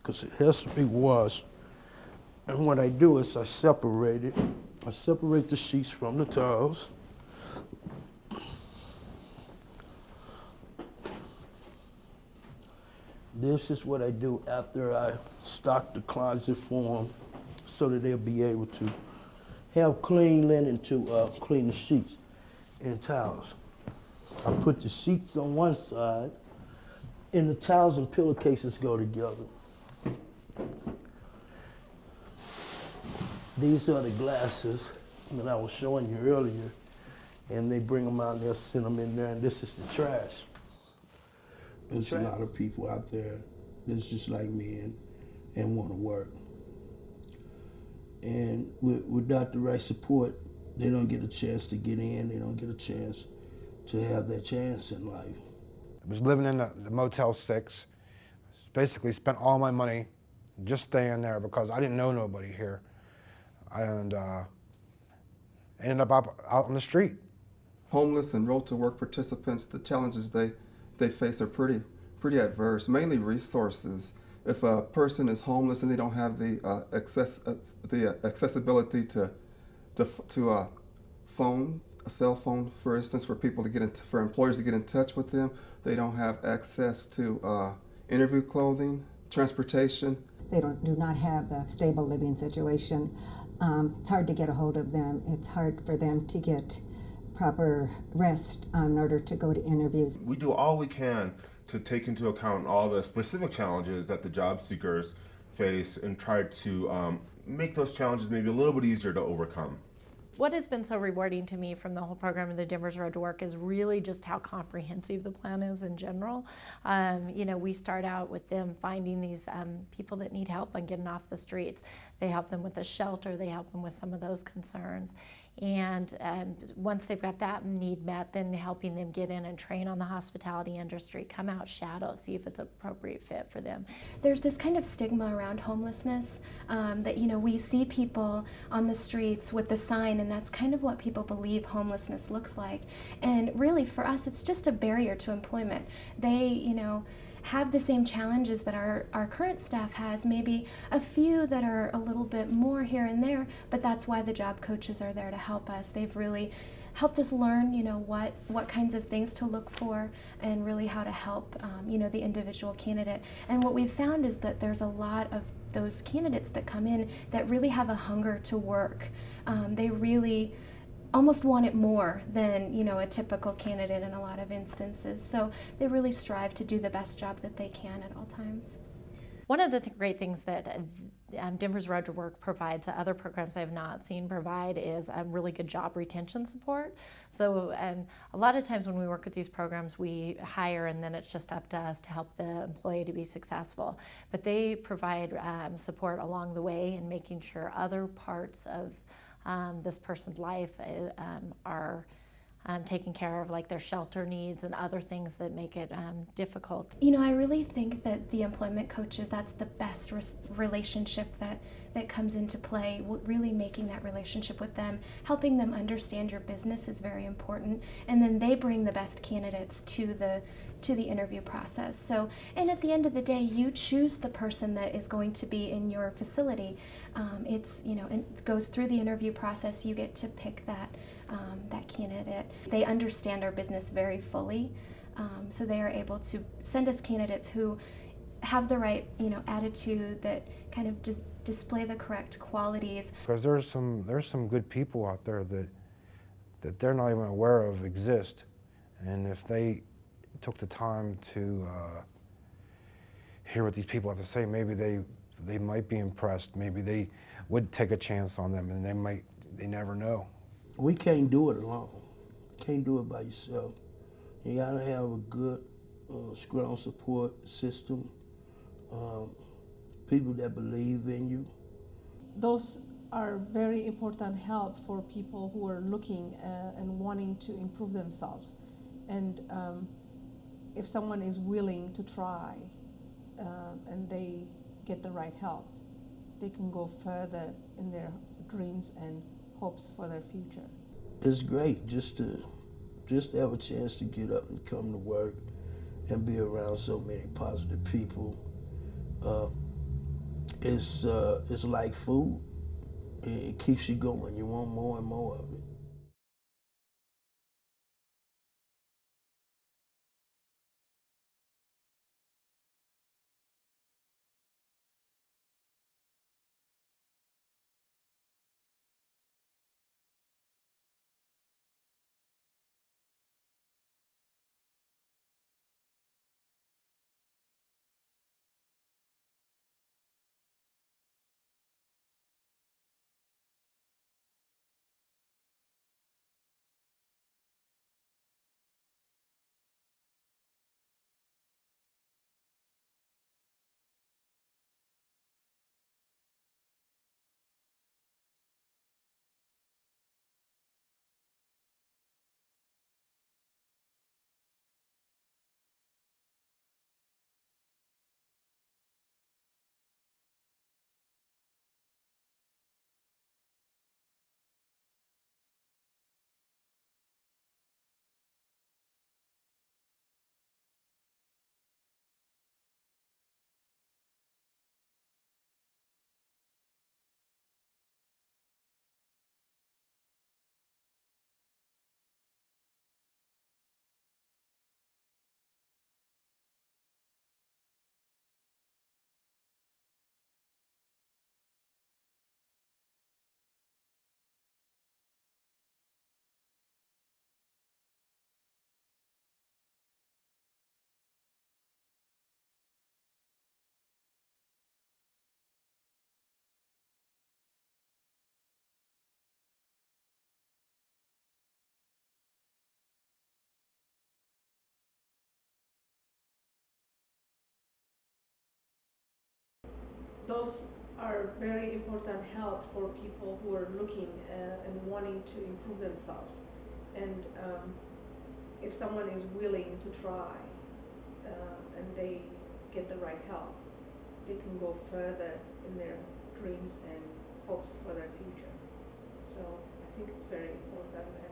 because it has to be washed. And what I do is I separate it. I separate the sheets from the towels. This is what I do after I stock the closet for them so that they'll be able to have clean linen to clean the sheets and towels. I put the sheets on one side and the towels and pillowcases go together. These are the glasses that I was showing you earlier, and they bring them out and they'll send them in there, and this is the trash. There's a lot of people out there that's just like me and want to work. And without the right support, they don't get a chance to get in, they don't get a chance to have that chance in life. I was living in the Motel 6, basically spent all my money just staying there because I didn't know nobody here. And ended up out on the street. Homeless and road to work participants, the challenges they face are pretty adverse, mainly resources. If a person is homeless and they don't have the accessibility to phone, a cell phone, for instance, for people to get for employers to get in touch with them, they don't have access to interview clothing, transportation. They do not have a stable living situation. It's hard to get a hold of them. It's hard for them to get proper rest in order to go to interviews. We do all we can to take into account all the specific challenges that the job seekers face and try to make those challenges maybe a little bit easier to overcome. What has been so rewarding to me from the whole program of the Denver's Road to Work is really just how comprehensive the plan is in general. We start out with them finding these people that need help and getting off the streets. They help them with a shelter, they help them with some of those concerns. And once they've got that need met, then helping them get in and train on the hospitality industry, come out, shadow, see if it's an appropriate fit for them. There's this kind of stigma around homelessness that, we see people on the streets with the sign, and that's kind of what people believe homelessness looks like. And really for us, it's just a barrier to employment. They, have the same challenges that our current staff has, maybe a few that are a little bit more here and there, but that's why the job coaches are there to help us. They've really helped us learn, what kinds of things to look for and really how to help, the individual candidate. And what we've found is that there's a lot of those candidates that come in that really have a hunger to work. They really almost want it more than a typical candidate in a lot of instances. So they really strive to do the best job that they can at all times. One of the great things that Denver's Road to Work provides that other programs I've not seen provide is really good job retention support. So a lot of times when we work with these programs, we hire and then it's just up to us to help the employee to be successful. But they provide support along the way in making sure other parts of this person's life are taken care of, like their shelter needs and other things that make it difficult. I really think that the employment coaches, that's the best relationship that comes into play. Really making that relationship with them, helping them understand your business is very important, and then they bring the best candidates to the interview process. So, and at the end of the day, you choose the person that is going to be in your facility. It goes through the interview process. You get to pick that candidate. They understand our business very fully, so they are able to send us candidates who have the right, attitude, that kind of just display the correct qualities. Because there's some good people out there that they're not even aware of exist, and if they took the time to hear what these people have to say, maybe they might be impressed. Maybe they would take a chance on them, and they never know. We can't do it alone. Can't do it by yourself. You gotta have a good, strong support system, people that believe in you. Those are very important help for people who are looking and wanting to improve themselves. And if someone is willing to try and they get the right help, they can go further in their dreams and hopes for their future. It's great just to have a chance to get up and come to work and be around so many positive people. it's like food. It keeps you going. You want more and more of it. Those are very important help for people who are looking and wanting to improve themselves. And if someone is willing to try and they get the right help, they can go further in their dreams and hopes for their future. So I think it's very important.